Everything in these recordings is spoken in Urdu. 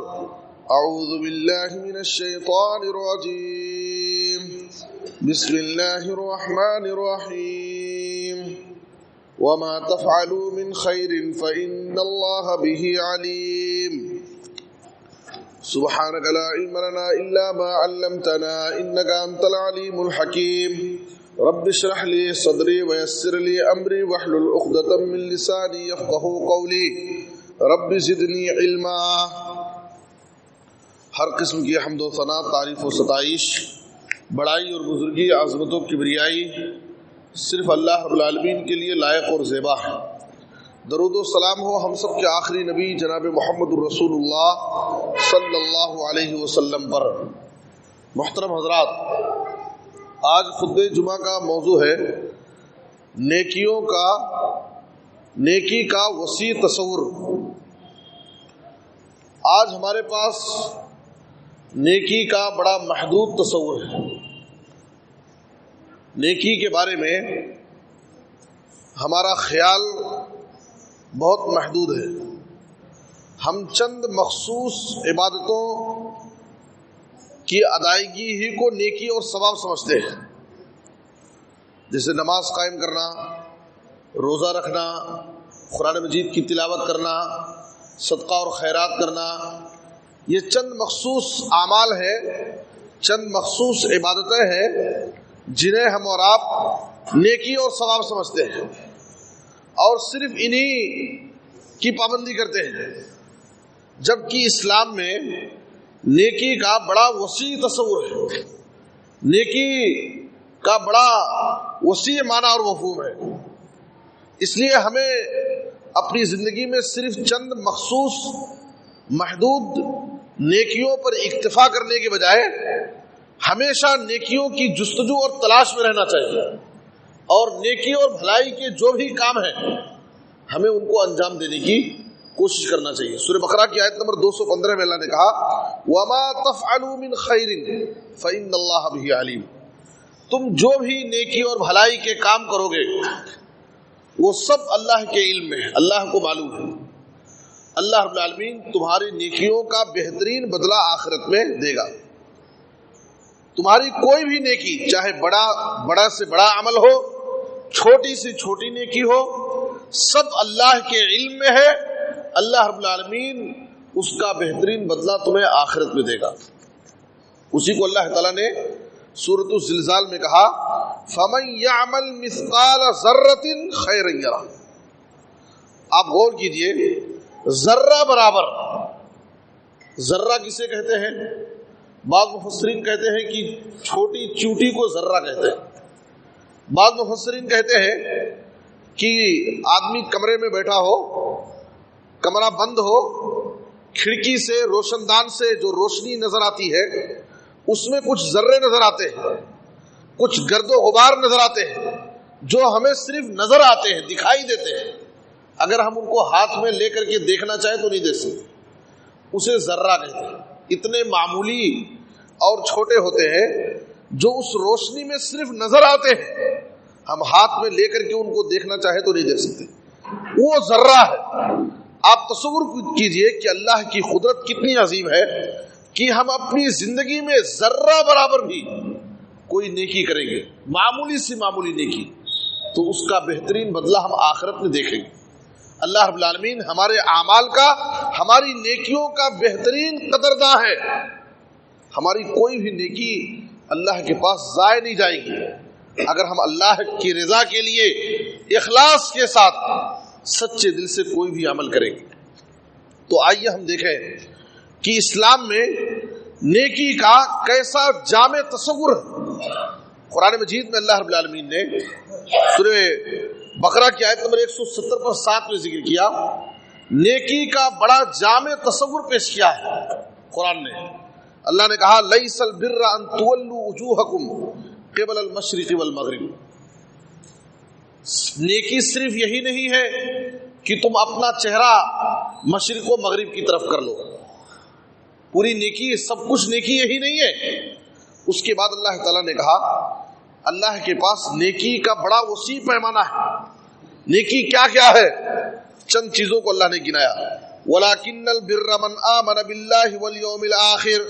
أعوذ بالله من الشيطان الرجيم بسم الله الرحمن الرحيم وما تفعلوا من خير فإن الله به عليم سبحانك لا علم لنا إلا ما علمتنا إنك أنت العليم الحكيم رب اشرح لي صدري ويسر لي أمري واحلل عقدة من لساني يفقهوا قولي رب زدني علما۔ ہر قسم کی حمد و ثنا، تعریف و ستائش، بڑائی اور بزرگی، عظمت و کبریائی صرف اللہ رب العالمین کے لیے لائق اور زیبا ہے۔ درود و سلام ہو ہم سب کے آخری نبی جناب محمد الرسول اللہ صلی اللہ علیہ وسلم پر۔ محترم حضرات، آج خطبہ جمعہ کا موضوع ہے نیکی کا وسیع تصور۔ آج ہمارے پاس نیکی کا بڑا محدود تصور ہے۔ نیکی کے بارے میں ہمارا خیال بہت محدود ہے۔ ہم چند مخصوص عبادتوں کی ادائیگی ہی کو نیکی اور ثواب سمجھتے ہیں، جیسے نماز قائم کرنا، روزہ رکھنا، قرآن مجید کی تلاوت کرنا، صدقہ اور خیرات کرنا۔ یہ چند مخصوص اعمال ہیں، چند مخصوص عبادتیں ہیں جنہیں ہم اور آپ نیکی اور ثواب سمجھتے ہیں، اور صرف انہی کی پابندی کرتے ہیں، جبکہ اسلام میں نیکی کا بڑا وسیع تصور ہے، نیکی کا بڑا وسیع معنی اور مفہوم ہے۔ اس لیے ہمیں اپنی زندگی میں صرف چند مخصوص محدود نیکیوں پر اکتفا کرنے کے بجائے ہمیشہ نیکیوں کی جستجو اور تلاش میں رہنا چاہیے، اور نیکی اور بھلائی کے جو بھی کام ہیں ہمیں ان کو انجام دینے کی کوشش کرنا چاہیے۔ سورہ بقرہ کی آیت نمبر 215 میں اللہ نے کہا وَمَا تَفْعَلُوا مِنْ خَيْرٍ فَإِنَّ اللَّهَ بِهِ عَلِيمٌ۔ تم جو بھی نیکی اور بھلائی کے کام کرو گے وہ سب اللہ کے علم میں ہے، اللہ کو معلوم ہے۔ اللہ رب العالمین تمہاری نیکیوں کا بہترین بدلہ آخرت میں دے گا۔ تمہاری کوئی بھی نیکی، چاہے بڑا سے بڑا عمل ہو، چھوٹی سے چھوٹی نیکی ہو، سب اللہ کے علم میں ہے۔ اللہ رب العالمین اس کا بہترین بدلہ تمہیں آخرت میں دے گا۔ اسی کو اللہ تعالیٰ نے سورۃ الزلزال میں کہا فَمَن يَعْمَلْ مِثْقَالَ ذَرَّةٍ خَيْرًا يَرَهُ۔ آپ غور کیجئے، ذرہ برابر، ذرہ کسے کہتے ہیں؟ بعض مفسرین کہتے ہیں کہ چھوٹی چیوٹی کو ذرہ کہتے ہیں۔ بعض مفسرین کہتے ہیں کہ آدمی کمرے میں بیٹھا ہو، کمرہ بند ہو، کھڑکی سے روشن دان سے جو روشنی نظر آتی ہے اس میں کچھ ذرے نظر آتے ہیں، کچھ گرد و غبار نظر آتے ہیں جو ہمیں صرف نظر آتے ہیں، دکھائی دیتے ہیں۔ اگر ہم ان کو ہاتھ میں لے کر کے دیکھنا چاہیں تو نہیں دیکھ سکتے، اسے ذرہ کہتے ہیں۔ اتنے معمولی اور چھوٹے ہوتے ہیں جو اس روشنی میں صرف نظر آتے ہیں، ہم ہاتھ میں لے کر کے ان کو دیکھنا چاہیں تو نہیں دیکھ سکتے، وہ ذرہ ہے۔ آپ تصور کیجئے کہ اللہ کی قدرت کتنی عظیم ہے کہ ہم اپنی زندگی میں ذرہ برابر بھی کوئی نیکی کریں گے، معمولی سی معمولی نیکی، تو اس کا بہترین بدلہ ہم آخرت میں دیکھیں گے۔ اللہ رب العالمین ہمارے اعمال کا، ہماری نیکیوں کا بہترین قدرداں ہے۔ ہماری کوئی بھی نیکی اللہ کے پاس ضائع نہیں جائے گی اگر ہم اللہ کی رضا کے لیے اخلاص کے ساتھ سچے دل سے کوئی بھی عمل کریں گے۔ تو آئیے ہم دیکھیں کہ اسلام میں نیکی کا کیسا جامع تصور ہے۔ قرآن مجید میں اللہ رب العالمین نے سورہ بقرہ کی آیت نمبر 170 پر 7 میں ذکر کیا، نیکی کا بڑا جامع تصور پیش کیا ہے قرآن نے۔ اللہ نے کہا لَيْسَ الْبِرَّ أَن تُوَلُّوا وُجُوهَكُمْ قِبَلَ الْمَشْرِقِ وَالْمَغْرِبِ۔ نیکی صرف یہی نہیں ہے کہ تم اپنا چہرہ مشرق و مغرب کی طرف کر لو، پوری نیکی، سب کچھ نیکی یہی نہیں ہے۔ اس کے بعد اللہ تعالیٰ نے کہا اللہ کے پاس نیکی کا بڑا وسیع پیمانہ ہے۔ نیکی کیا کیا ہے؟ چند چیزوں کو اللہ نے گنایا، وَلَكِنَّ الْبِرَّ مَنْ آمَنَ بِاللَّهِ وَالْيَوْمِ الْآخِرِ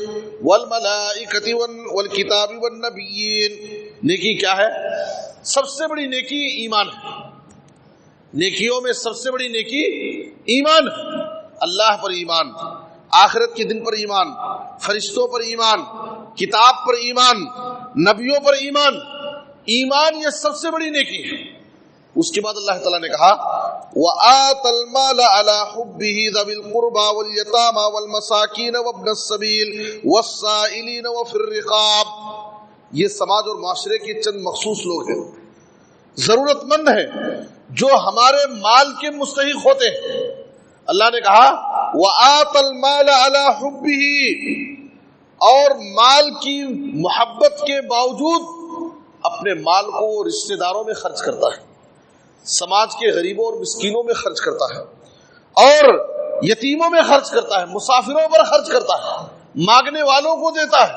وَالْمَلَائِكَةِ وَالْكِتَابِ وَالنَّبِيِّينَ۔ نیکی کیا ہے؟ سب سے بڑی نیکی ایمان ہے۔ نیکیوں میں سب سے بڑی نیکی ایمان ہے۔ اللہ پر ایمان، آخرت کے دن پر ایمان، فرشتوں پر ایمان، کتاب پر ایمان، نبیوں پر ایمان۔ ایمان یہ سب سے بڑی نیکی ہے۔ اس کے بعد اللہ تعالیٰ نے کہا وَآتَى الْمَالَ عَلَى حُبِّهِ ذَوِي الْقُرْبَى وَالْيَتَامَى وَالْمَسَاكِينَ وَابْنَ السَّبِيلِ وَالسَّائِلِينَ وَفِي الرِّقَابِ۔ یہ سماج اور معاشرے کے چند مخصوص لوگ ہیں، ضرورت مند ہیں، جو ہمارے مال کے مستحق ہوتے ہیں۔ اللہ نے کہا وَآتَى الْمَالَ عَلَى حُبِّهِ، اور مال کی محبت کے باوجود اپنے مال کو رشتہ داروں میں خرچ کرتا ہے، سماج کے غریبوں اور مسکینوں میں خرچ کرتا ہے، اور یتیموں میں خرچ کرتا ہے، مسافروں پر خرچ کرتا ہے، مانگنے والوں کو دیتا ہے،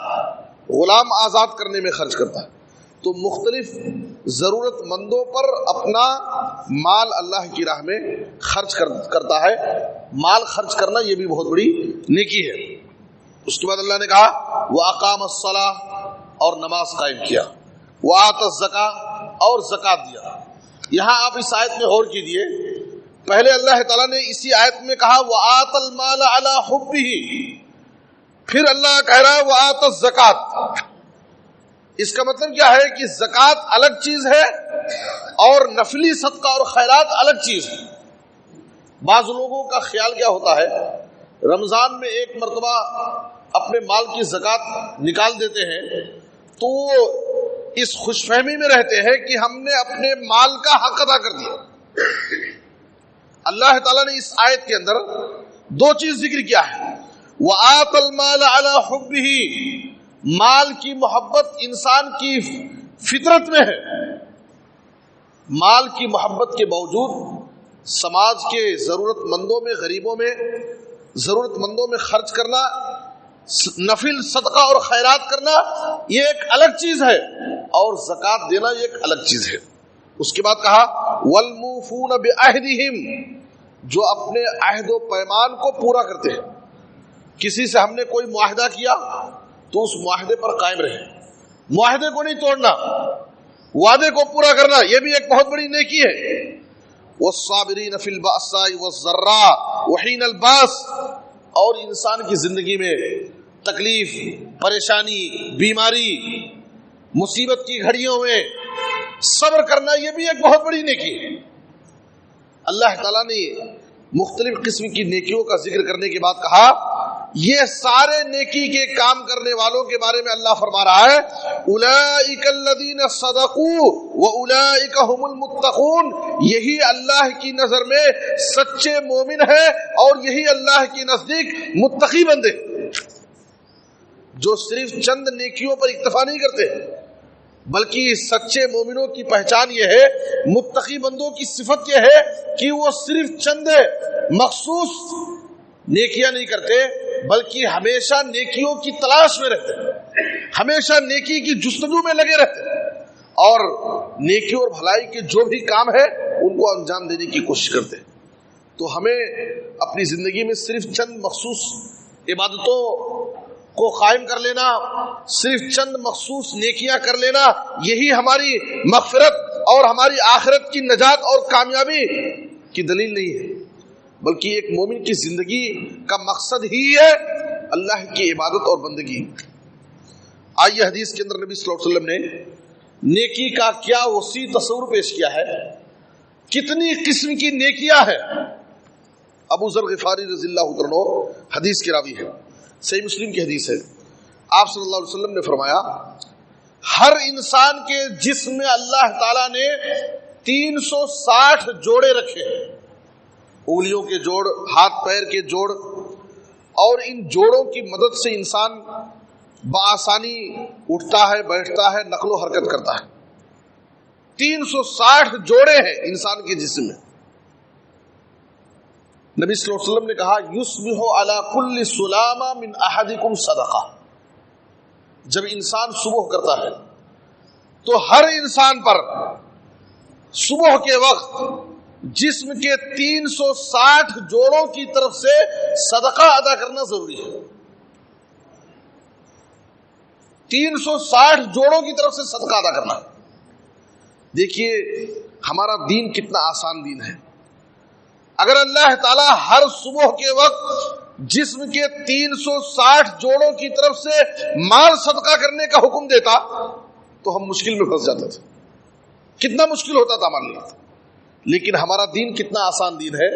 غلام آزاد کرنے میں خرچ کرتا ہے۔ تو مختلف ضرورت مندوں پر اپنا مال اللہ کی راہ میں خرچ کرتا ہے۔ مال خرچ کرنا یہ بھی بہت بڑی نیکی ہے۔ اس کے بعد اللہ نے کہا وَأَقَامَ الصَّلَاةَ، اور نماز قائم کیا، وَآتَى الزَّكَاةَ، اور زکات دیا۔ یہاں آپ اس آیت میں غور کیجئے، پہلے اللہ تعالیٰ نے اسی آیت میں کہا وَآتَى الْمَالَ عَلَى حُبِّهِ، پھر اللہ کہہ رہا ہے وَآتَى الزَّكَاةَ۔ اس کا مطلب کیا ہے کہ زکات الگ چیز ہے اور نفلی صدقہ اور خیرات الگ چیز ہے۔ بعض لوگوں کا خیال کیا ہوتا ہے، رمضان میں ایک مرتبہ اپنے مال کی زکات نکال دیتے ہیں تو اس خوش فہمی میں رہتے ہیں کہ ہم نے اپنے مال کا حق ادا کر دیا۔ اللہ تعالیٰ نے اس آیت کے اندر دو چیز ذکر کیا ہے، وَآتَى الْمَالَ عَلَى حُبِّهِ، مال کی محبت انسان کی فطرت میں ہے۔ مال کی محبت کے باوجود سماج کے ضرورت مندوں میں، غریبوں میں، ضرورت مندوں میں خرچ کرنا، نفل صدقہ اور خیرات کرنا یہ ایک الگ چیز ہے، اور زکات دینا یہ ایک الگ چیز ہے۔ اس کے بعد کہا وَالْمُوفُونَ بِعَهْدِهِمْ، جو اپنے عہد و پیمان کو پورا کرتے ہیں۔ کسی سے ہم نے کوئی معاہدہ کیا تو اس معاہدے پر قائم رہے، معاہدے کو نہیں توڑنا، وعدے کو پورا کرنا، یہ بھی ایک بہت بڑی نیکی ہے۔ وَالصَّابِرِينَ فِي الْبَأْسَاءِ وَالضَّرَّاءِ وَحِينَ الْبَأْسِ، اور انسان کی زندگی میں تکلیف، پریشانی، بیماری، مصیبت کی گھڑیوں میں صبر کرنا یہ بھی ایک بہت بڑی نیکی ہے۔ اللہ تعالیٰ نے مختلف قسم کی نیکیوں کا ذکر کرنے کے بعد کہا یہ سارے نیکی کے کام کرنے والوں کے بارے میں اللہ فرما رہا ہے اولئک الذین صدقوا واولئک هم المتقون، یہی اللہ کی نظر میں سچے مومن ہیں اور یہی اللہ کے نزدیک متقی بندے، جو صرف چند نیکیوں پر اکتفا نہیں کرتے بلکہ سچے مومنوں کی پہچان یہ ہے، متقی بندوں کی صفت یہ ہے کہ وہ صرف چند مخصوص نیکیاں نہیں کرتے بلکہ ہمیشہ نیکیوں کی تلاش میں رہتے ہیں، ہمیشہ نیکی کی جستجو میں لگے رہتے ہیں اور نیکی اور بھلائی کے جو بھی کام ہے ان کو انجام دینے کی کوشش کرتے ہیں۔ تو ہمیں اپنی زندگی میں صرف چند مخصوص عبادتوں کو قائم کر لینا، صرف چند مخصوص نیکیاں کر لینا یہی ہماری مغفرت اور ہماری آخرت کی نجات اور کامیابی کی دلیل نہیں ہے، بلکہ ایک مومن کی زندگی کا مقصد ہی ہے اللہ کی عبادت اور بندگی۔ آئیے حدیث کے اندر نبی صلی اللہ علیہ وسلم نے نیکی کا کیا وسیع تصور پیش کیا ہے، کتنی قسم کی نیکیاں ہیں۔ ابو ذر غفاری رضی اللہ عنہ حدیث کے راوی ہے، صحیح مسلم کی حدیث ہے، آپ صلی اللہ علیہ وسلم نے فرمایا ہر انسان کے جسم میں اللہ تعالیٰ نے 360 جوڑے رکھے ہیں، انگلیوں کے جوڑ، ہاتھ پیر کے جوڑ، اور ان جوڑوں کی مدد سے انسان بآسانی اٹھتا ہے، بیٹھتا ہے، نقل و حرکت کرتا ہے۔ 360 جوڑے ہیں انسان کے جسم میں۔ نبی صلی اللہ علیہ وسلم نے کہا یصبح علی کل سلامہ من احدکم صدقہ، جب انسان صبح کرتا ہے تو ہر انسان پر صبح کے وقت جسم کے 360 جوڑوں کی طرف سے صدقہ ادا کرنا ضروری ہے. 360 جوڑوں کی طرف سے صدقہ ادا کرنا. دیکھیے ہمارا دین کتنا آسان دین ہے. اگر اللہ تعالی ہر صبح کے وقت جسم کے 360 جوڑوں کی طرف سے مال صدقہ کرنے کا حکم دیتا تو ہم مشکل میں پھنس جاتے تھے. کتنا مشکل ہوتا تھا ہمارے لیے. لیکن ہمارا دین کتنا آسان دین ہے.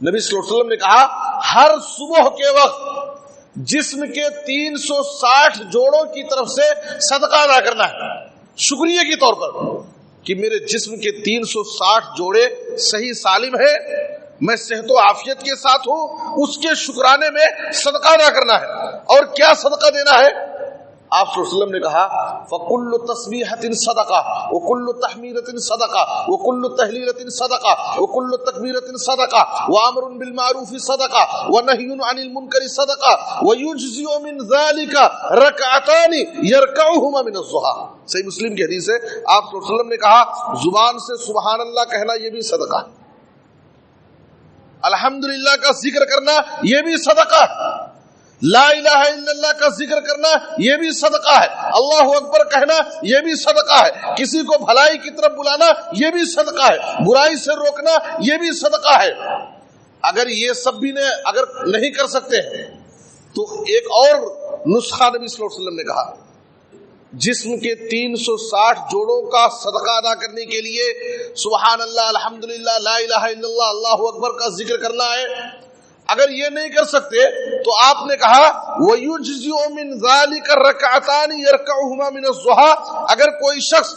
نبی صلی اللہ علیہ وسلم نے کہا ہر صبح کے وقت جسم کے 360 جوڑوں کی طرف سے صدقہ ادا کرنا ہے شکریہ کے طور پر کہ میرے جسم کے 360 جوڑے صحیح سالم ہے, میں صحت و عافیت کے ساتھ ہوں, اس کے شکرانے میں صدقہ ادا کرنا ہے. اور کیا صدقہ دینا ہے؟ آپ صلی اللہ علیہ وسلم نے کہا فَكُلُّ تَسْبِيحَةٍ صَدَقَةٌ وَكُلُّ تَحْمِيدَةٍ صَدَقَةٌ وَكُلُّ تَهْلِيلَةٍ صَدَقَةٌ وَكُلُّ تَكْبِيرَةٍ صَدَقَةٌ وَأَمْرٌ بِالْمَعْرُوفِ صَدَقَةٌ وَنَهْيٌ عَنِ الْمُنكَرِ صَدَقَةٌ وَيُجْزِئُ مِنْ ذَلِكَ رَكْعَتَانِ يَرْكَعُهُمَا مِنَ الضُّحَىٰ. صحیح مسلم کی حدیث ہے. آپ صلی اللہ علیہ وسلم نے کہا زبان سے سبحان اللہ کہنا یہ بھی صدقہ ہے, الحمدللہ کا ذکر کرنا یہ بھی صدقہ ہے, لا الہ الا اللہ کا ذکر کرنا یہ بھی صدقہ ہے, اللہ اکبر کہنا یہ بھی صدقہ ہے, کسی کو بھلائی کی طرف بلانا یہ بھی صدقہ ہے, برائی سے روکنا یہ بھی صدقہ ہے. اگر یہ سب بھی اگر نہیں کر سکتے تو ایک اور نسخہ نبی صلی اللہ علیہ وسلم نے کہا جسم کے 360 جوڑوں کا صدقہ ادا کرنے کے لیے سبحان اللہ, الحمدللہ, لا الہ الا اللہ, اللہ اکبر کا ذکر کرنا ہے. اگر یہ نہیں کر سکتے تو آپ نے کہا وَيُجْزِئُ مِنْ ذَلِكَ رَكْعَتَانِ يَرْكَعُهُمَا مِنَ الضُّحَىٰ. اگر کوئی شخص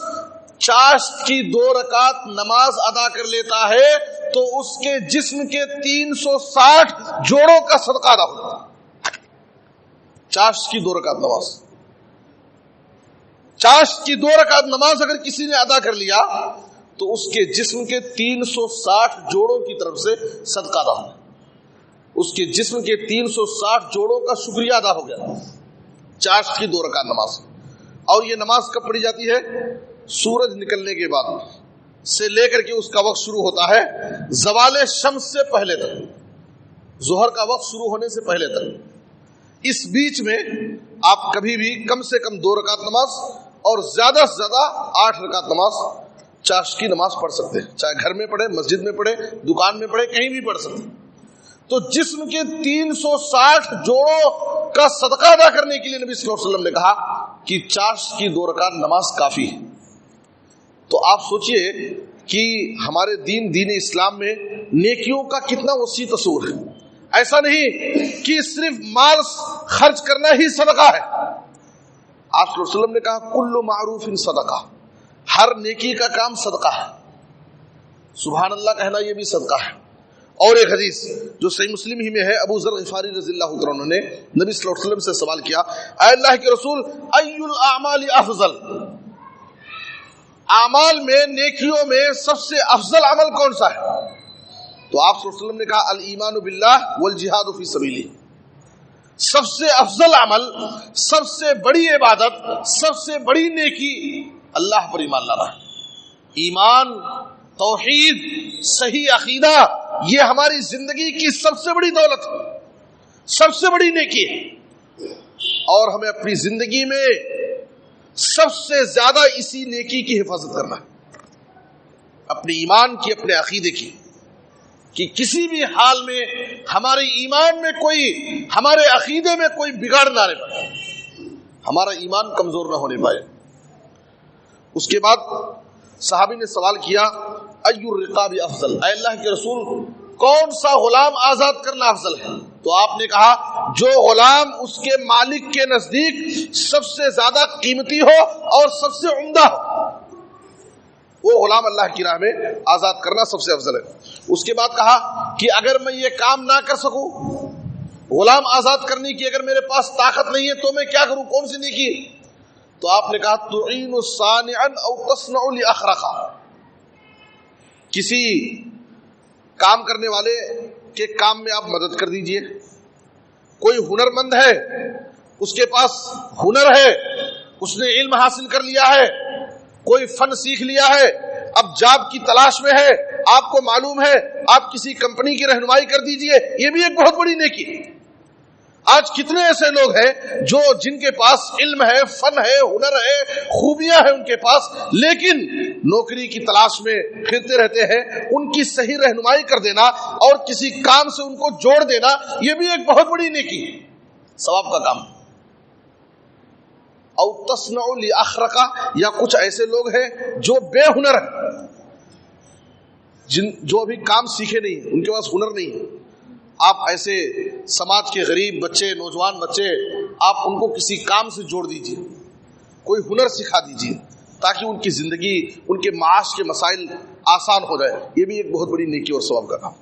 چاشت کی 2 رکعت نماز ادا کر لیتا ہے تو اس کے جسم کے 360 جوڑوں کا صدقہ ادا ہوتا ہے. چاشت کی 2 رکعت نماز, چاشت کی 2 رکعت نماز اگر کسی نے ادا کر لیا تو اس کے جسم کے 360 جوڑوں کی طرف سے صدقہ ادا ہوتا ہے. اس کے جسم کے 360 جوڑوں کا شکریہ ادا ہو گیا. چاشت کی 2 رکعت نماز. اور یہ نماز کب پڑھی جاتی ہے؟ سورج نکلنے کے بعد سے لے کر کے اس کا وقت شروع ہوتا ہے زوال شمس سے پہلے تک, ظہر کا وقت شروع ہونے سے پہلے تک. اس بیچ میں آپ کبھی بھی کم سے کم 2 رکعت نماز اور زیادہ سے زیادہ 8 رکعت نماز چاشت کی نماز پڑھ سکتے ہیں, چاہے گھر میں پڑھے, مسجد میں پڑھے, دکان میں پڑھے, کہیں بھی پڑھ سکتے ہیں. تو جسم کے 360 جوڑوں کا صدقہ ادا کرنے کے لیے نبی صلی اللہ علیہ وسلم نے کہا کہ چاشت کی 2 رکعت نماز کافی ہے. تو آپ سوچئے کہ ہمارے دین اسلام میں نیکیوں کا کتنا وسیع تصور ہے. ایسا نہیں کہ صرف مال خرچ کرنا ہی صدقہ ہے. آپ صلی اللہ علیہ وسلم نے کہا کل معروف صدقہ, ہر نیکی کا کام صدقہ ہے. سبحان اللہ کہنا یہ بھی صدقہ ہے. اور ایک حدیث جو صحیح مسلم ہی میں ہے, ابو ذر غفاری رضی اللہ عنہ نے نبی صلی اللہ علیہ وسلم سے سوال کیا اے اللہ کے رسول ای الاعمال افضل, اعمال میں نیکیوں میں سب سے افضل عمل کون سا ہے؟ تو آپ صلی اللہ علیہ وسلم نے کہا الایمان باللہ والجہاد فی سبیلہ. سب سے افضل عمل, سب سے بڑی عبادت, سب سے بڑی نیکی اللہ پر ایمان لانا ہے. ایمان, توحید, صحیح عقیدہ یہ ہماری زندگی کی سب سے بڑی دولت ہے, سب سے بڑی نیکی ہے. اور ہمیں اپنی زندگی میں سب سے زیادہ اسی نیکی کی حفاظت کرنا ہے, اپنے ایمان کی, اپنے عقیدے کی, کہ کسی بھی حال میں ہمارے ایمان میں کوئی, ہمارے عقیدے میں کوئی بگاڑ نہ آنے پائے, ہمارا ایمان کمزور نہ ہونے پائے. اس کے بعد صحابی نے سوال کیا ای الرقاب افضل, اے اللہ کے رسول کون سا غلام آزاد کرنا افضل ہے؟ تو آپ نے کہا جو غلام اس کے مالک کے نزدیک سب سے زیادہ قیمتی ہو اور سب سے عمدہ ہو, وہ غلام اللہ کی راہ میں آزاد کرنا سب سے افضل ہے. اس کے بعد کہا کہ اگر میں یہ کام نہ کر سکوں, غلام آزاد کرنے کی اگر میرے پاس طاقت نہیں ہے تو میں کیا کروں, کون سی نیکی؟ تو آپ نے کہا تعین صانعا او تصنع لاخرقا, کسی کام کرنے والے کے کام میں آپ مدد کر دیجئے. کوئی ہنر مند ہے, اس کے پاس ہنر ہے, اس نے علم حاصل کر لیا ہے, کوئی فن سیکھ لیا ہے, اب جاب کی تلاش میں ہے, آپ کو معلوم ہے آپ کسی کمپنی کی رہنمائی کر دیجئے، یہ بھی ایک بہت بڑی نیکی۔ آج کتنے ایسے لوگ ہیں جو جن کے پاس علم ہے، فن ہے، ہنر ہے، خوبیاں ہیں ان کے پاس، لیکن نوکری کی تلاش میں پھرتے رہتے ہیں۔ ان کی صحیح رہنمائی کر دینا اور کسی کام سے ان کو جوڑ دینا، یہ بھی ایک بہت بڑی نیکی ہے، ثواب کا کام۔ او تصنع لاخرک، یا کچھ ایسے لوگ ہیں جو بے ہنر ہیں، جو ابھی کام سیکھے نہیں ہیں، ان کے پاس ہنر نہیں ہے۔ آپ ایسے سماج کے غریب بچے، نوجوان بچے، آپ ان کو کسی کام سے جوڑ دیجئے، کوئی ہنر سکھا دیجئے تاکہ ان کی زندگی، ان کے معاش کے مسائل آسان ہو جائے، یہ بھی ایک بہت بڑی نیکی اور ثواب کا کام۔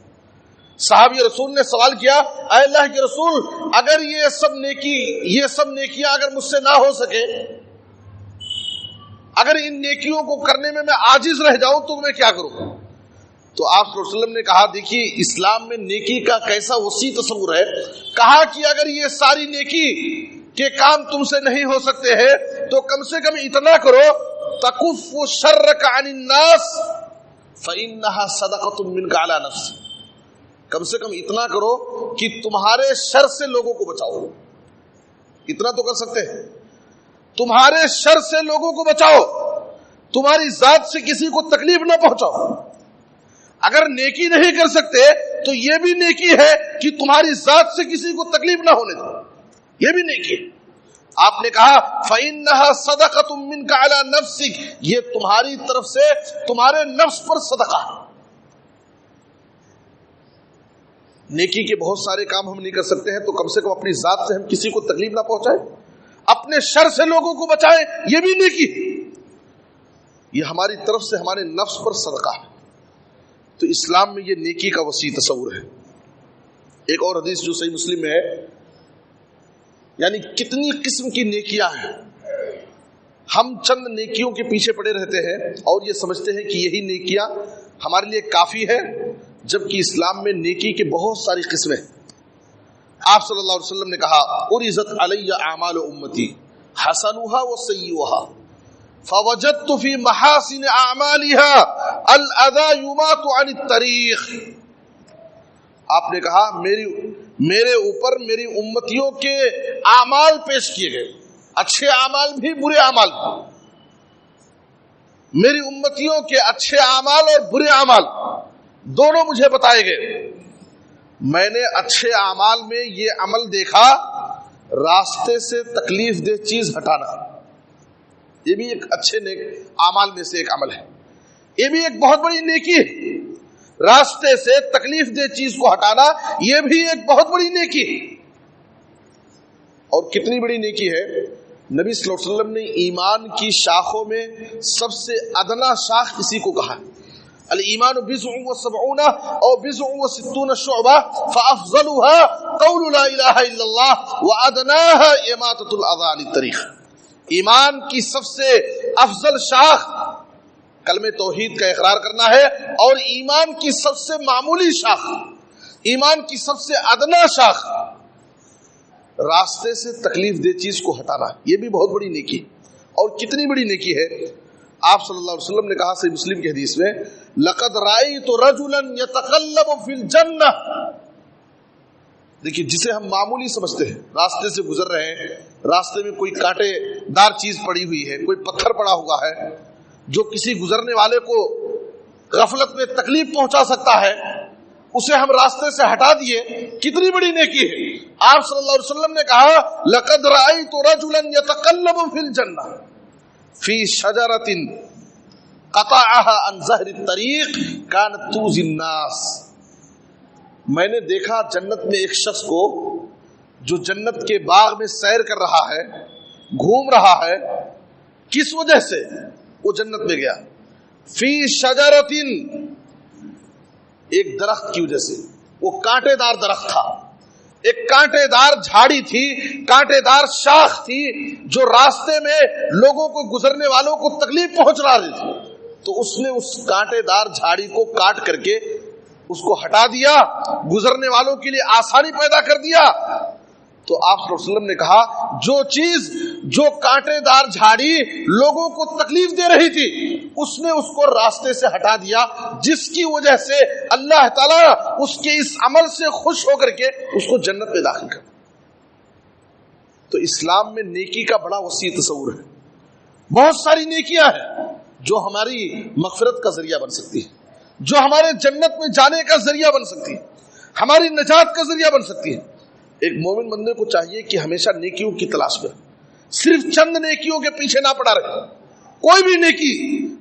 صحابی رسول نے سوال کیا، اے اللہ کے رسول، اگر یہ سب نیکیاں اگر مجھ سے نہ ہو سکے، اگر ان نیکیوں کو کرنے میں عاجز رہ جاؤں تو میں کیا کروں؟ تو آپ صلی اللہ علیہ وسلم نے کہا، دیکھیے اسلام میں نیکی کا کیسا وسیع تصور ہے۔ کہا کہ اگر یہ ساری نیکی کے کام تم سے نہیں ہو سکتے ہیں تو کم سے کم اتنا کرو، تکف شرک عن الناس فإنها صدقۃ منک علی نفسک، کم سے کم اتنا کرو کہ تمہارے شر سے لوگوں کو بچاؤ۔ اتنا تو کر سکتے ہیں، تمہارے شر سے لوگوں کو بچاؤ، تمہاری ذات سے کسی کو تکلیف نہ پہنچاؤ۔ اگر نیکی نہیں کر سکتے تو یہ بھی نیکی ہے کہ تمہاری ذات سے کسی کو تکلیف نہ ہونے دو، یہ بھی نیکی ہے۔ آپ نے کہا فَإِنَّهَا صَدَقَةٌ مِّنْكَ عَلَى نَفْسِكَ، یہ تمہاری طرف سے تمہارے نفس پر صدقہ ہے۔ نیکی کے بہت سارے کام ہم نہیں کر سکتے ہیں تو کم سے کم اپنی ذات سے ہم کسی کو تکلیف نہ پہنچائیں، اپنے شر سے لوگوں کو بچائیں، یہ بھی نیکی ہے۔ یہ ہماری طرف سے ہمارے نفس پر صدقہ ہے۔ تو اسلام میں یہ نیکی کا وسیع تصور ہے۔ ایک اور حدیث جو صحیح مسلم میں ہے، یعنی کتنی قسم کی نیکیاں ہیں، ہم چند نیکیوں کے پیچھے پڑے رہتے ہیں اور یہ سمجھتے ہیں کہ یہی نیکیاں ہمارے لیے کافی ہے، جبکہ اسلام میں نیکی کے بہت ساری قسمیں ہیں۔ آپ صلی اللہ علیہ وسلم نے کہا، عرضت علی اعمال امتی حسنها وسیئها فوجدت فی محاسن اعمالها الاذى یماط عن الطریق۔ آپ نے کہا میرے اوپر میری امتیوں کے اعمال پیش کیے گئے، اچھے اعمال بھی برے اعمال بھی، میری امتیوں کے اچھے اعمال اور برے اعمال دونوں مجھے بتائے گئے۔ میں نے اچھے اعمال میں یہ عمل دیکھا، راستے سے تکلیف دہ چیز ہٹانا، یہ بھی ایک اچھے نیک اعمال میں سے ایک عمل ہے، یہ بھی ایک بہت بڑی نیکی ہے۔ راستے سے تکلیف دہ چیز کو ہٹانا یہ بھی ایک بہت بڑی نیکی ہے۔ اور کتنی بڑی نیکی ہے، نبی صلی اللہ علیہ وسلم نے ایمان کی شاخوں میں سب سے ادنا شاخ اسی کو کہا ہے، الایمان بضع وسبعون او بضع وستون شعبہ فافضلها قول لا الہ الا اللہ وادناها اماطۃ الاذى عن الطریق۔ ایمان کی سب سے افضل شاخ کلمہ توحید کا اقرار کرنا ہے، اور ایمان کی سب سے معمولی شاخ، ایمان کی سب سے ادنا شاخ راستے سے تکلیف دہ چیز کو ہٹانا، یہ بھی بہت بڑی نیکی۔ اور کتنی بڑی نیکی ہے، آپ صلی اللہ علیہ وسلم نے کہا صحیح مسلم کی حدیث میں، لقد رأیت رجلا یتقلب فی الجنہ، دیکھیے جسے ہم معمولی سمجھتے ہیں، راستے سے گزر رہے ہیں، راستے میں کوئی کانٹے دار چیز پڑی ہوئی ہے، کوئی پتھر پڑا ہوا ہے جو کسی گزرنے والے کو غفلت میں تکلیف پہنچا سکتا ہے، اسے ہم راستے سے ہٹا دیے، کتنی بڑی نیکی ہے۔ آپ صلی اللہ علیہ وسلم نے کہا لقد رأیت رجلا یتقلب فی الجنہ فی شجرۃ قطعها عن ظہر الطریق کانت تؤذی الناس، میں نے دیکھا جنت میں ایک شخص کو جو جنت کے باغ میں سیر کر رہا ہے، گھوم رہا ہے، کس وجہ سے وہ جنت میں گیا، فی شجرۃ، ایک درخت کی وجہ سے، وہ کانٹے دار درخت تھا، ایک کانٹے دار جھاڑی تھی، کانٹے دار شاخ تھی جو راستے میں لوگوں کو، گزرنے والوں کو تکلیف پہنچ رہی تھی، تو اس نے اس کانٹے دار جھاڑی کو کاٹ کر کے اس کو ہٹا دیا، گزرنے والوں کے لیے آسانی پیدا کر دیا۔ تو آپ صلی اللہ علیہ وسلم نے کہا جو چیز، جو کانٹے دار جھاڑی لوگوں کو تکلیف دے رہی تھی، اس نے اس کو راستے سے ہٹا دیا، جس کی وجہ سے اللہ تعالیٰ اس کے اس عمل سے خوش ہو کر کے اس کو جنت میں داخل کر۔ تو اسلام میں نیکی کا بڑا وسیع تصور ہے، بہت ساری نیکیاں ہیں جو ہماری مغفرت کا ذریعہ بن سکتی ہے، جو ہمارے جنت میں جانے کا ذریعہ بن سکتی ہے، ہماری نجات کا ذریعہ بن سکتی ہے۔ ایک مومن بندے کو چاہیے کہ ہمیشہ نیکیوں کی تلاش میں، صرف چند نیکیوں کے پیچھے نہ پڑا رہے، کوئی بھی نیکی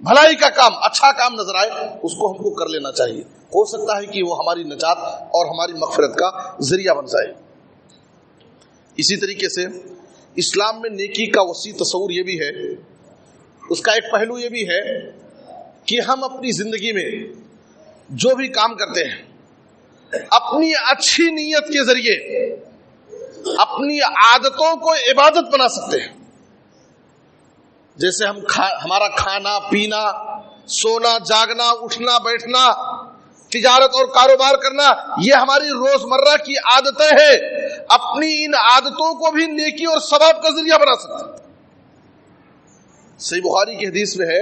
بھلائی کا کام اچھا کام نظر آئے اس کو ہم کو کر لینا چاہیے، ہو سکتا ہے کہ وہ ہماری نجات اور ہماری مغفرت کا ذریعہ بن جائے۔ اسی طریقے سے اسلام میں نیکی کا وسیع تصور یہ بھی ہے، اس کا ایک پہلو یہ بھی ہے کہ ہم اپنی زندگی میں جو بھی کام کرتے ہیں اپنی اچھی نیت کے ذریعے اپنی عادتوں کو عبادت بنا سکتے ہیں۔ جیسے ہمارا کھانا پینا، سونا جاگنا، اٹھنا بیٹھنا، تجارت اور کاروبار کرنا، یہ ہماری روزمرہ کی عادتیں ہیں، اپنی ان عادتوں کو بھی نیکی اور ثواب کا ذریعہ بنا سکتے ہیں۔ صحیح بخاری کی حدیث میں ہے،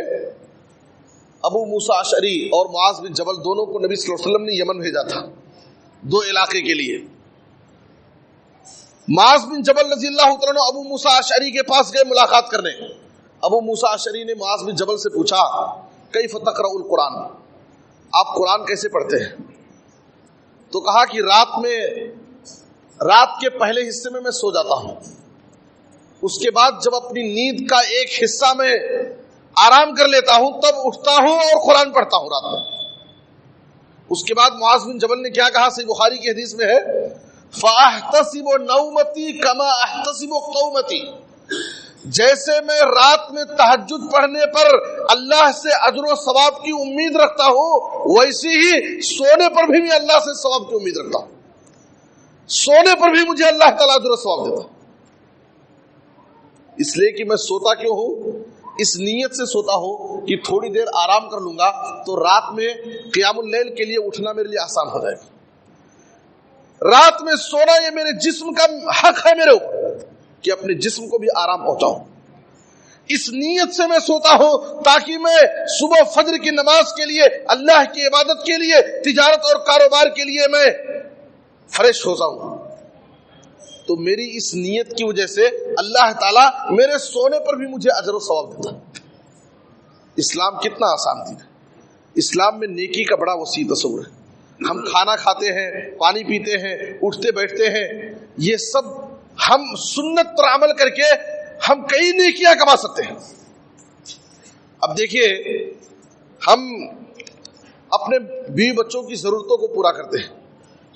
ابو موسیٰ اشعری اور معاذ بن جبل دونوں کو نبی صلی اللہ علیہ وسلم نے یمن بھیجا تھا 2 علاقے کے لیے۔ معاذ بن جبل رضی اللہ تعالیٰ عنہ ابو موسیٰ اشعری کے پاس گئے ملاقات کرنے۔ ابو موسیٰ اشعری نے معاذ بن جبل سے پوچھا، کیف تقرأ القرآن، آپ قرآن کیسے پڑھتے ہیں؟ تو کہا کہ رات کے پہلے حصے میں سو جاتا ہوں، اس کے بعد جب اپنی نیند کا ایک حصہ میں آرام کر لیتا ہوں تب اٹھتا ہوں اور قرآن پڑھتا ہوں رات میں۔ اس کے بعد معاذ بن جبل نے کیا کہا؟ صحیح بخاری کی حدیث میں ہے، فَأَحْتَسِبُ نَوْمَتِي كَمَا أَحْتَسِبُ قَوْمَتِي، جیسے میں رات میں تہجد پڑھنے پر اللہ سے اجر و ثواب کی امید رکھتا ہوں، ویسے ہی سونے پر بھی میں اللہ سے ثواب کی امید رکھتا ہوں، سونے پر بھی مجھے اللہ تعالیٰ اجر و ثواب دیتا۔ اس لیے کہ میں سوتا کیوں ہوں؟ اس نیت سے سوتا ہوں کہ تھوڑی دیر آرام کر لوں گا تو رات میں قیام اللیل کے لیے اٹھنا میرے لیے آسان ہو جائے گا۔ رات میں سونا یہ میرے جسم کا حق ہے میرے اوپر کہ اپنے جسم کو بھی آرام پہنچاؤں۔ اس نیت سے میں سوتا ہوں تاکہ میں صبح فجر کی نماز کے لیے، اللہ کی عبادت کے لیے، تجارت اور کاروبار کے لیے میں فریش ہو جاؤں۔ تو میری اس نیت کی وجہ سے اللہ تعالیٰ میرے سونے پر بھی مجھے اجر و ثواب دیتا۔ اسلام کتنا آسان دین ہے، اسلام میں نیکی کا بڑا وسیع تصور ہے۔ ہم کھانا کھاتے ہیں، پانی پیتے ہیں، اٹھتے بیٹھتے ہیں، یہ سب ہم سنت پر عمل کر کے ہم کئی نیکیاں کما سکتے ہیں۔ اب دیکھیے، ہم اپنے بیوی بچوں کی ضرورتوں کو پورا کرتے ہیں۔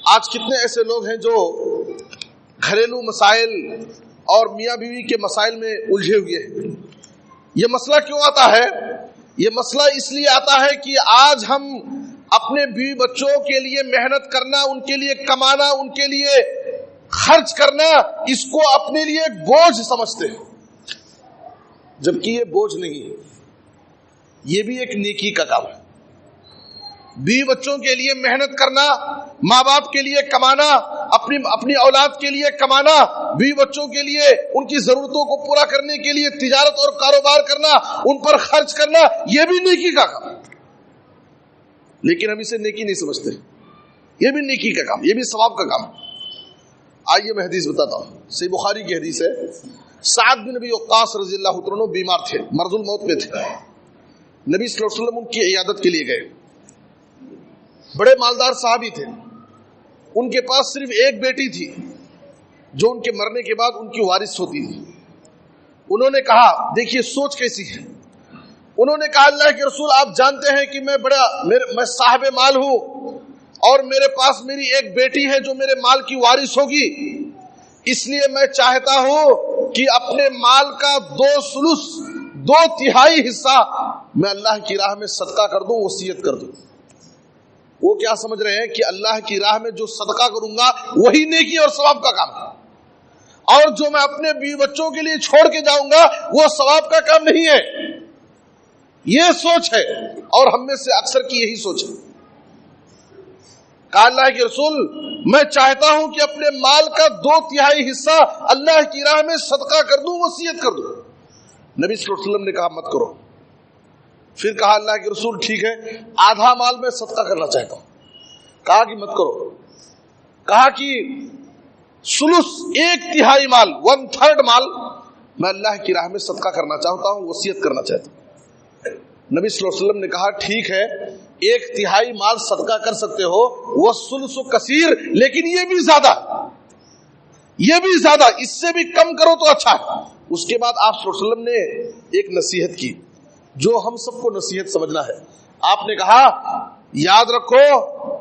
آج کتنے ایسے لوگ ہیں جو گھریلو مسائل اور میاں بیوی کے مسائل میں الجھے ہوئے ہیں۔ یہ مسئلہ کیوں آتا ہے؟ یہ مسئلہ اس لیے آتا ہے کہ آج ہم اپنے بیوی بچوں کے لیے محنت کرنا، ان کے لیے کمانا، ان کے لیے خرچ کرنا، اس کو اپنے لیے ایک بوجھ سمجھتے ہیں، جبکہ یہ بوجھ نہیں ہے، یہ بھی ایک نیکی کا کام ہے۔ بیوی بچوں کے لیے محنت کرنا، ماں باپ کے لیے کمانا، اپنی اولاد کے لیے کمانا، بیوی بچوں کے لیے ان کی ضرورتوں کو پورا کرنے کے لیے تجارت اور کاروبار کرنا، ان پر خرچ کرنا، یہ بھی نیکی کا کام ہے۔ لیکن ہم اسے نیکی نہیں سمجھتے، یہ بھی نیکی کا کام، یہ بھی ثواب کا کام ہے۔ آئیے میں حدیث بتاتا ہوں، صحیح بخاری کی حدیث ہے۔ سعد بن ابی وقاص رضی اللہ عنہ بیمار تھے، مرض الموت میں تھے۔ نبی صلی اللہ علیہ وسلم ان کی عیادت کے لیے گئے۔ بڑے مالدار صحابی تھے، ان کے پاس صرف ایک بیٹی تھی جو ان کے مرنے کے بعد ان کی وارث ہوتی تھی۔ انہوں نے کہا، دیکھیے سوچ کیسی ہے، انہوں نے کہا اللہ کے رسول آپ جانتے ہیں کہ میں صاحب مال ہوں اور میرے پاس میری ایک بیٹی ہے جو میرے مال کی وارث ہوگی، اس لیے میں چاہتا ہوں کہ اپنے مال کا 2/3 حصہ میں اللہ کی راہ میں صدقہ کر دوں، وصیت کر دوں۔ وہ کیا سمجھ رہے ہیں کہ اللہ کی راہ میں جو صدقہ کروں گا وہی نیکی اور ثواب کا کام ہے، اور جو میں اپنے بیوی بچوں کے لیے چھوڑ کے جاؤں گا وہ ثواب کا کام نہیں ہے۔ یہ سوچ ہے، اور ہم میں سے اکثر کی یہی سوچ ہے۔ کہا اللہ کے رسول میں چاہتا ہوں کہ اپنے مال کا 2/3 حصہ اللہ کی راہ میں صدقہ کر دوں، وصیت کر دوں۔ نبی صلی اللہ علیہ وسلم نے کہا مت کرو، پھر کہا اللہ کے رسول ٹھیک ہے آدھا مال میں صدقہ کرنا چاہتا ہوں. کہا کہ مت کرو. کہا کہ سلس 1/3 مال 1/3 مال میں اللہ کی راہ میں صدقہ کرنا چاہتا ہوں, وصیت کرنا چاہتا ہوں. نبی صلی اللہ علیہ وسلم نے کہا ٹھیک ہے 1/3 مال صدقہ کر سکتے ہو, وہ سلس کثیر, لیکن یہ بھی زیادہ, یہ بھی زیادہ, اس سے بھی کم کرو تو اچھا ہے. اس کے بعد آپ صلی اللہ علیہ وسلم نے ایک نصیحت کی جو ہم سب کو نصیحت سمجھنا ہے. آپ نے کہا یاد رکھو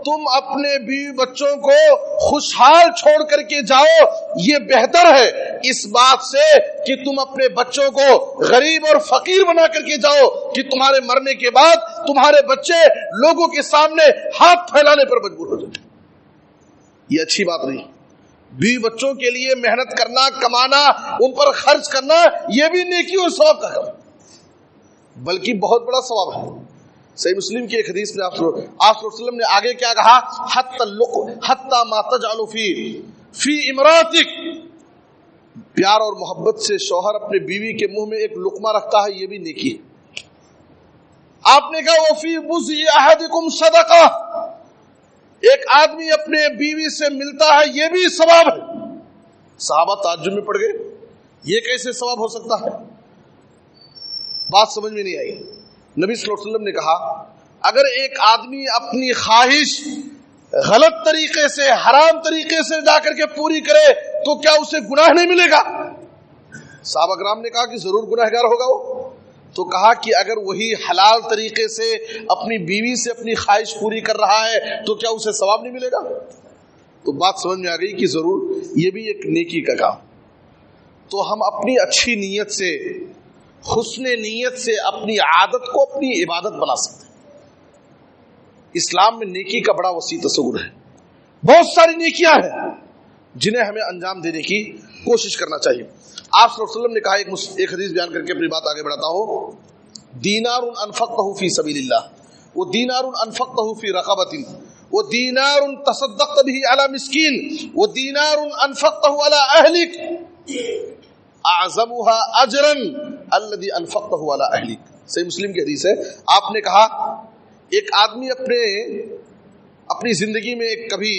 تم اپنے بیوی بچوں کو خوشحال چھوڑ کر کے جاؤ, یہ بہتر ہے اس بات سے کہ تم اپنے بچوں کو غریب اور فقیر بنا کر کے جاؤ کہ تمہارے مرنے کے بعد تمہارے بچے لوگوں کے سامنے ہاتھ پھیلانے پر مجبور ہو جائیں. یہ اچھی بات نہیں. بیوی بچوں کے لیے محنت کرنا, کمانا, ان پر خرچ کرنا, یہ بھی نیکی اور ثواب کا کام, بلکہ بہت بڑا ثواب ہے. صحیح مسلم کی ایک حدیث میں آپ صلی اللہ علیہ وسلم نے آگے کیا کہا, حتی ما تجعل فی امراتک, پیار اور محبت سے شوہر اپنے بیوی کے منہ میں ایک لقمہ رکھتا ہے, یہ بھی نیکی ہے. آپ نے کہا وفی بضع احدکم صدقہ, ایک آدمی اپنے بیوی سے ملتا ہے, یہ بھی ثواب ہے. صحابہ تعجب میں پڑ گئے, یہ کیسے ثواب ہو سکتا ہے؟ بات سمجھ میں نہیں آئی. نبی صلی اللہ علیہ وسلم نے کہا اگر ایک آدمی اپنی خواہش غلط طریقے سے, حرام طریقے سے جا کر کے پوری کرے تو کیا اسے گناہ نہیں ملے گا؟ صحابہ کرام نے کہا کہ ضرور گناہگار ہوگا وہ. تو کہا کہ اگر وہی حلال طریقے سے اپنی بیوی سے اپنی خواہش پوری کر رہا ہے تو کیا اسے ثواب نہیں ملے گا؟ تو بات سمجھ میں آ گئی کہ ضرور یہ بھی ایک نیکی کا کام. تو ہم اپنی اچھی نیت سے, حسن نیت سے اپنی عادت کو اپنی عبادت بنا سکتے ہیں. اسلام میں نیکی کا بڑا وسیع تصور ہے. بہت ساری نیکیاں ہیں جنہیں ہمیں انجام دینے کی کوشش کرنا چاہیے. آپ صلی اللہ علیہ وسلم نے کہا, ایک حدیث بیان کر کے اپنی بات آگے بڑھاتا ہوں, دینار انفقتہ فی سبیل اللہ, وہ دینار انفقتہ فی رقبۃ, وہ دینار تصدقت به علی مسکین, وہ دینار انفقتہ علی اہلک اعظمها اجرا الذي انفقته على اهلك. صحیح مسلم کی حدیث ہے. آپ نے کہا ایک آدمی اپنی زندگی میں کبھی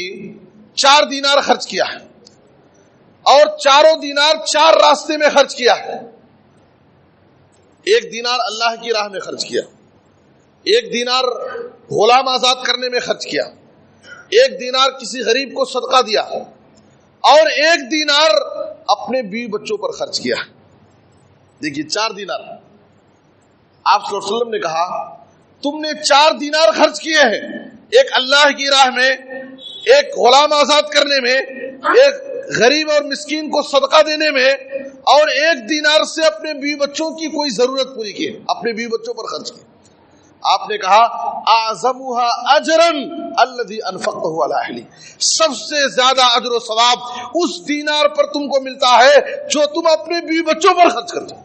4 دینار خرچ کیا ہے اور 4 دینار 4 راستے میں خرچ کیا ہے. 1 دینار اللہ کی راہ میں خرچ کیا, 1 دینار غلام آزاد کرنے میں خرچ کیا, 1 دینار کسی غریب کو صدقہ دیا, اور 1 دینار اپنے بیوی بچوں پر خرچ کیا. دیکھیے 4 دینار. آپ صلی اللہ علیہ وسلم نے کہا تم نے 4 دینار خرچ کیے ہیں, ایک اللہ کی راہ میں, ایک غلام آزاد کرنے میں, ایک غریب اور مسکین کو صدقہ دینے میں, اور 1 دینار سے اپنے بیوی بچوں کی کوئی ضرورت پوری کی, اپنے بیوی بچوں پر خرچ کی. آپ نے کہا اعظمها اجرا الذي انفقته على اهلي, سب سے زیادہ اجر و ثواب اس دینار پر تم کو ملتا ہے جو تم اپنے بیوی بچوں پر خرچ کرتے ہو.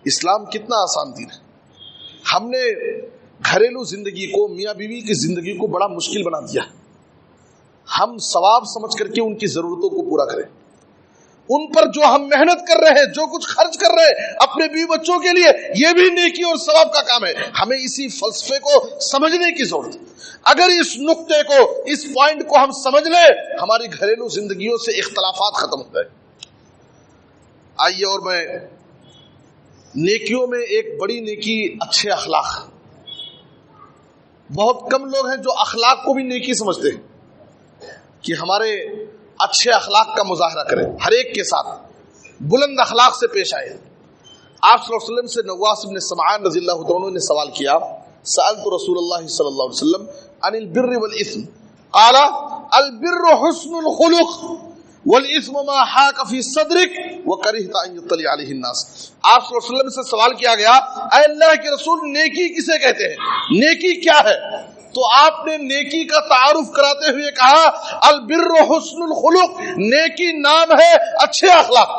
اسلام کتنا آسان دین ہے. ہم نے گھریلو زندگی کو, میاں بیوی کی زندگی کو بڑا مشکل بنا دیا. ہم ثواب سمجھ کر کے ان کی ضرورتوں کو پورا کریں, ان پر جو ہم محنت کر رہے ہیں, جو کچھ خرچ کر رہے ہیں اپنے بیوی بچوں کے لیے, یہ بھی نیکی اور ثواب کا کام ہے. ہمیں اسی فلسفے کو سمجھنے کی ضرورت ہے. اگر اس نقطے کو, اس پوائنٹ کو ہم سمجھ لیں, ہماری گھریلو زندگیوں سے اختلافات ختم ہو جائیں. آئیے, اور میں نیکیوں میں ایک بڑی نیکی اچھے اخلاق. بہت کم لوگ ہیں جو اخلاق کو بھی نیکی سمجھتے ہیں کہ ہمارے اچھے اخلاق کا مظاہرہ کریں, ہر ایک کے ساتھ بلند اخلاق سے پیش آئے. آپ صلی اللہ علیہ وسلم سے نواس بن سمعان رضی اللہ عنہ نے سوال کیا, سألت رسول اللہ صلی اللہ علیہ وسلم عن البر والاسم قال البر حسن الخلق والاثم ما حاك في صدرك وكرهت ان يطلع عليه الناس. آپ صلی اللہ علیہ وسلم سے سوال کیا گیا, اے اللہ کے رسول نیکی کسے کہتے ہیں, نیکی کیا ہے؟ تو آپ نے نیکی کا تعارف کراتے ہوئے کہا البر حسن الخلق, نیکی نام ہے اچھے اخلاق.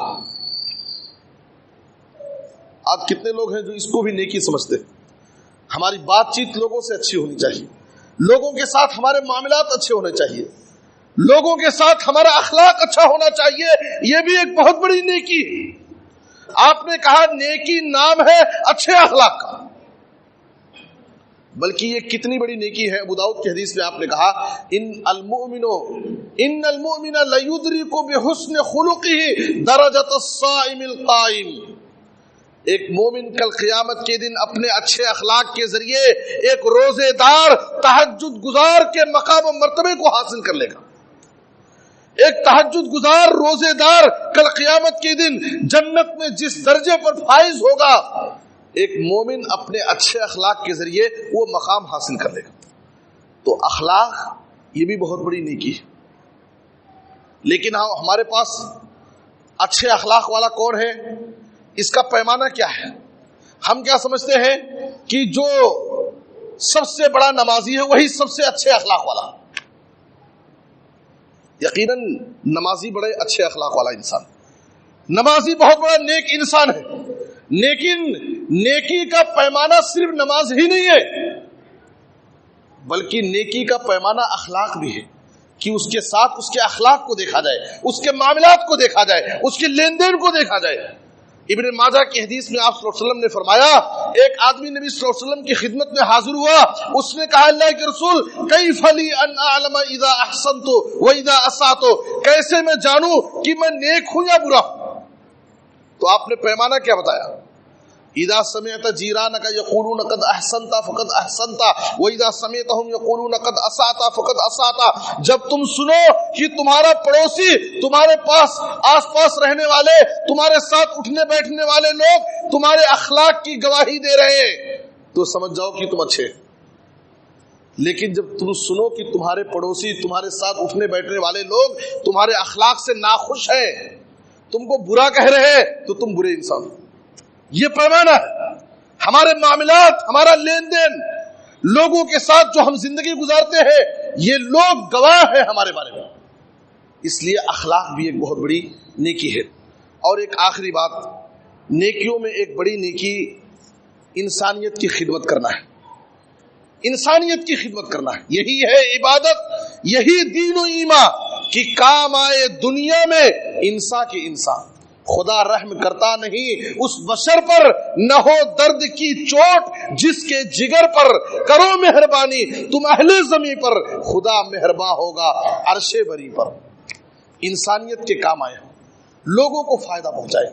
آج کتنے لوگ ہیں جو اس کو بھی نیکی سمجھتے ہیں. ہماری بات چیت لوگوں سے اچھی ہونی چاہیے, لوگوں کے ساتھ ہمارے معاملات اچھے ہونے چاہیے, لوگوں کے ساتھ ہمارا اخلاق اچھا ہونا چاہیے. یہ بھی ایک بہت بڑی نیکی. آپ نے کہا نیکی نام ہے اچھے اخلاق کا. بلکہ یہ کتنی بڑی نیکی ہے. ابو داؤد کی حدیث میں آپ نے کہا ان المؤمن لیدرک بحسن خلقہ درجۃ الصائم القائم. ایک مومن کل قیامت کے دن اپنے اچھے اخلاق کے ذریعے ایک روزے دار تہجد گزار کے مقام و مرتبے کو حاصل کر لے گا. ایک تہجد گزار روزے دار کل قیامت کے دن جنت میں جس درجے پر فائز ہوگا، ایک مومن اپنے اچھے اخلاق کے ذریعے وہ مقام حاصل کر لے گا. تو اخلاق یہ بھی بہت بڑی نیکی ہے. لیکن ہمارے پاس اچھے اخلاق والا کون ہے؟ اس کا پیمانہ کیا ہے؟ ہم کیا سمجھتے ہیں کہ جو سب سے بڑا نمازی ہے وہی سب سے اچھے اخلاق والا. یقیناً نمازی بڑے اچھے اخلاق والا انسان، نمازی بہت بڑا نیک انسان ہے. لیکن نیکی کا پیمانہ صرف نماز ہی نہیں ہے، بلکہ نیکی کا پیمانہ اخلاق بھی ہے کہ اس کے ساتھ اس کے اخلاق کو دیکھا جائے، اس کے معاملات کو دیکھا جائے، اس کے لین دین کو دیکھا جائے. ابن ماجہ کی حدیث میں آپ صلی اللہ علیہ وسلم نے فرمایا، ایک آدمی نبی صلی اللہ علیہ وسلم کی خدمت میں حاضر ہوا. اس نے کہا اللہ کے رسول کیف لی ان اعلم اذا احسنت و اذا اسأت، کیسے میں جانوں کہ میں نیک ہوں یا برا ہوں؟ تو آپ نے پیمانہ کیا بتایا؟ اذا سمعت جیرانک یقولون قد احسنت فقد احسنت واذا سمعتهم یقولون قد اسأت فقد اسأت. جب تم سنو کہ تمہارا پڑوسی، تمہارے پاس آس پاس رہنے والے، تمہارے ساتھ اٹھنے بیٹھنے والے لوگ تمہارے اخلاق کی گواہی دے رہے ہیں تو سمجھ جاؤ کہ تم اچھے. لیکن جب تم سنو کہ تمہارے پڑوسی، تمہارے ساتھ اٹھنے بیٹھنے والے لوگ تمہارے اخلاق سے ناخوش ہیں، تم کو برا کہہ رہے ہیں، تو تم برے انسان. یہ پیمانہ ہے. ہمارے معاملات، ہمارا لین دین، لوگوں کے ساتھ جو ہم زندگی گزارتے ہیں، یہ لوگ گواہ ہیں ہمارے بارے میں. اس لیے اخلاق بھی ایک بہت بڑی نیکی ہے. اور ایک آخری بات، نیکیوں میں ایک بڑی نیکی انسانیت کی خدمت کرنا ہے. انسانیت کی خدمت کرنا ہے. یہی ہے عبادت، یہی دین و ایمان کہ کام آئے دنیا میں انسان کے انسان. خدا رحم کرتا نہیں اس بشر پر نہ ہو درد کی چوٹ جس کے جگر پر، کرو مہربانی تم اہل زمین پر، خدا مہرباں ہوگا عرش بری پر. انسانیت کے کام آئے، لوگوں کو فائدہ پہنچائے،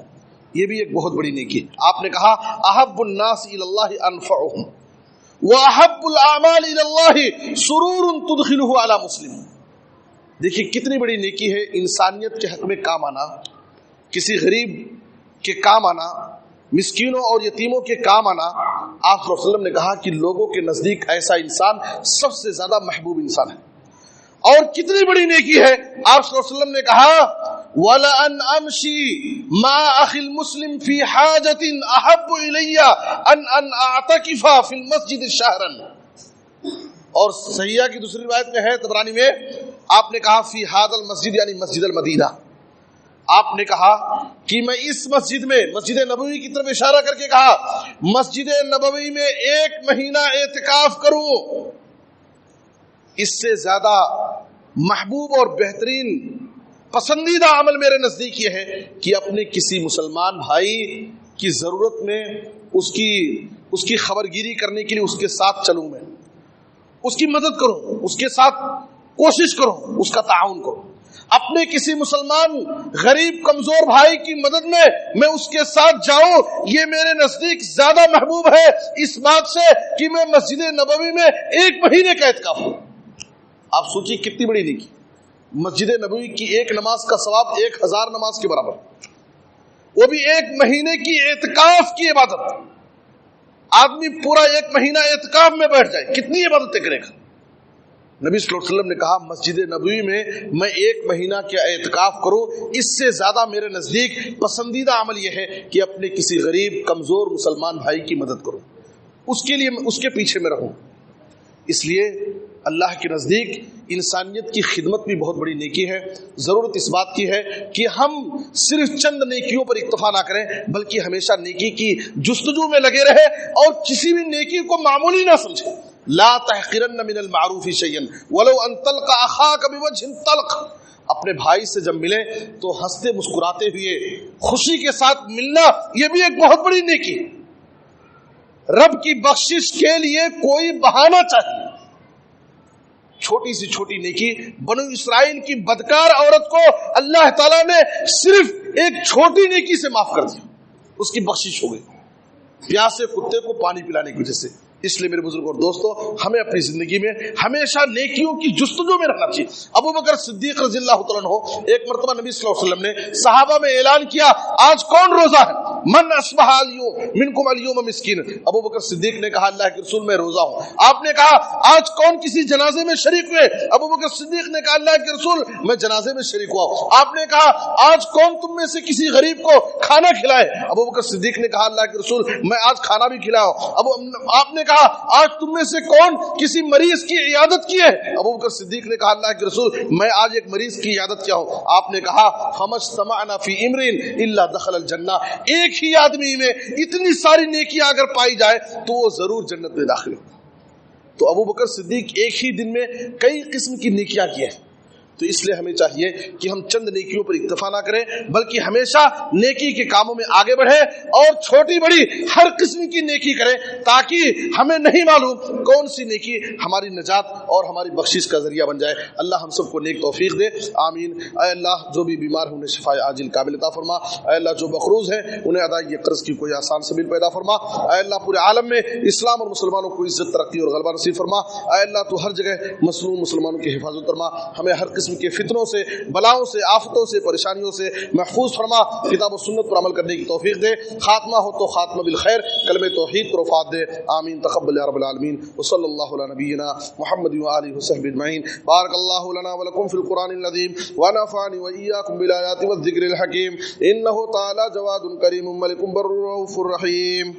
یہ بھی ایک بہت بڑی نیکی. آپ نے کہا احب الناس الی اللہ انفعهم واحب الاعمال الی اللہ سرور تدخلہ علی مسلم. دیکھیے کتنی بڑی نیکی ہے انسانیت کے حق میں کام آنا، کسی غریب کے کام آنا، مسکینوں اور یتیموں کے کام آنا. آپ صلی اللہ علیہ وسلم نے کہا کہ لوگوں کے نزدیک ایسا انسان سب سے زیادہ محبوب انسان ہے. اور کتنی بڑی نیکی ہے، آپ صلی اللہ علیہ وسلم نے کہا وَلَأَنْ أَمْشِي مَعَ أَخِي الْمُسْلِمِ فِي حَاجَةٍ أَحَبُّ إِلَيَّ أَنْ أَعْتَكِفَ فِي الْمَسْجِدِ شَهْرًا. اور صحیحہ کی دوسری روایت میں ہے طبرانی میں، آپ نے کہا فی هذا المسجد یعنی مسجد المدینہ. آپ نے کہا کہ میں اس مسجد میں، مسجد نبوی کی طرف اشارہ کر کے کہا، مسجد نبوی میں 1 مہینہ اعتکاف کروں. اس سے زیادہ محبوب اور بہترین پسندیدہ عمل میرے نزدیک یہ ہے کہ اپنے کسی مسلمان بھائی کی ضرورت میں اس کی خبرگیری کرنے کے لیے اس کے ساتھ چلوں، میں اس کی مدد کروں، اس کے ساتھ کوشش کروں، اس کا تعاون کروں. اپنے کسی مسلمان غریب کمزور بھائی کی مدد میں اس کے ساتھ جاؤں، یہ میرے نزدیک زیادہ محبوب ہے اس بات سے کہ میں مسجد نبوی میں 1 مہینے کا اعتکاف ہوں. آپ سوچیے کتنی بڑی نیکی. مسجد نبوی کی 1 نماز کا ثواب 1000 نماز کے برابر، وہ بھی 1 مہینے کی اعتکاف کی عبادت. آدمی پورا 1 مہینہ اعتکاف میں بیٹھ جائے، کتنی عبادتیں کرے گا. نبی صلی اللہ علیہ وسلم نے کہا مسجد نبوی میں 1 مہینہ کا اعتکاف کروں، اس سے زیادہ میرے نزدیک پسندیدہ عمل یہ ہے کہ اپنے کسی غریب کمزور مسلمان بھائی کی مدد کروں، اس کے لیے اس کے پیچھے میں رہوں. اس لیے اللہ کے نزدیک انسانیت کی خدمت بھی بہت بڑی نیکی ہے. ضرورت اس بات کی ہے کہ ہم صرف چند نیکیوں پر اکتفا نہ کریں، بلکہ ہمیشہ نیکی کی جستجو میں لگے رہے اور کسی بھی نیکی کو معمولی نہ سمجھیں. لا تحقرن من المعروف شيئا ولو ان تلقى اخاك بوجه طلق. اپنے بھائی سے جب ملیں تو ہنستے مسکراتے ہوئے خوشی کے ساتھ ملنا، یہ بھی ایک بہت بڑی نیکی. رب کی بخشش کے لیے کوئی بہانہ چاہیے. چھوٹی سی چھوٹی نیکی، بنو اسرائیل کی بدکار عورت کو اللہ تعالیٰ نے صرف ایک چھوٹی نیکی سے معاف کر دیا، اس کی بخشش ہو گئی پیاسے کتے کو پانی پلانے کی وجہ سے. اس لیے میرے بزرگ اور دوستو، ہمیں اپنی زندگی میں ہمیشہ نیکیوں کی جستجو میں رہنا چاہیے. ابو بکر صدیق رضی اللہ تعالیٰ عنہ ایک مرتبہ نبی صلی اللہ علیہ وسلم نے صحابہ میں اعلان کیا، آج کون روزہ ہے؟ من اصبح اليوم منکم اليوم مسکین. ابو بکر صدیق نے کہا اللہ کے رسول میں روزہ ہوں. آپ نے کہا آج کون کسی جنازے میں شریک ہوئے؟ ابو بکر صدیق نے کہا اللہ کے رسول میں جنازے میں شریک ہوا ہوں. آپ نے کہا آج کون تم میں سے کسی غریب کو کھانا کھلائے؟ ابو بکر صدیق نے کہا اللہ کے رسول میں آج کھانا بھی کھلاؤ. آپ نے کہا آج تم میں سے کون کسی مریض کی عیادت کی ہے؟ ابو بکر صدیق نے کہا اللہ کے رسول میں آج ایک مریض کی عیادت کیا ہوں. آپ نے کہا فمجتمعنا فی امر الا دخل الجنہ. ایک ہی آدمی میں اتنی ساری نیکیاں اگر پائی جائے تو وہ ضرور جنت میں داخل ہو. تو ابو بکر صدیق ایک ہی دن میں کئی قسم کی نیکیاں کی ہیں. تو اس لیے ہمیں چاہیے کہ ہم چند نیکیوں پر اکتفا نہ کریں بلکہ ہمیشہ نیکی کے کاموں میں آگے بڑھیں اور چھوٹی بڑی ہر قسم کی نیکی کریں تاکہ ہمیں نہیں معلوم کون سی نیکی ہماری نجات اور ہماری بخشش کا ذریعہ بن جائے. اللہ ہم سب کو نیک توفیق دے، آمین. اے اللہ جو بھی بیمار ہیں انہیں شفاء عاجل کامل عطا فرما. اے اللہ جو مقروض ہیں انہیں ادائیگی قرض کی کوئی آسان سبیل پیدا فرما. اے اللہ پورے عالم میں اسلام اور مسلمانوں کو عزت، ترقی اور غلبہ نصیب فرما. اے اللہ تو ہر جگہ مظلوم مسلمانوں کی حفاظت فرما. ہمیں ہر قسم کے فتنوں سے، بلاؤں سے، آفتوں سے، پریشانیوں سے محفوظ فرما. کتاب و سنت پر عمل کرنے کی توفیق دے. خاتمہ ہو تو خاتمہ بالخیر، کلمہ توحید پر وفات دے. آمین. تقبل یا رب العالمین. وصلی اللہ علی نبینا محمد وآلہ وصحبہ اجمعین. بارک اللہ لنا ولکم فی القرآن العظیم ونفعنی وإیاکم بالآیات والذکر الحکیم. انہ تعالی جواد کریم ملک بر رؤوف رحیم.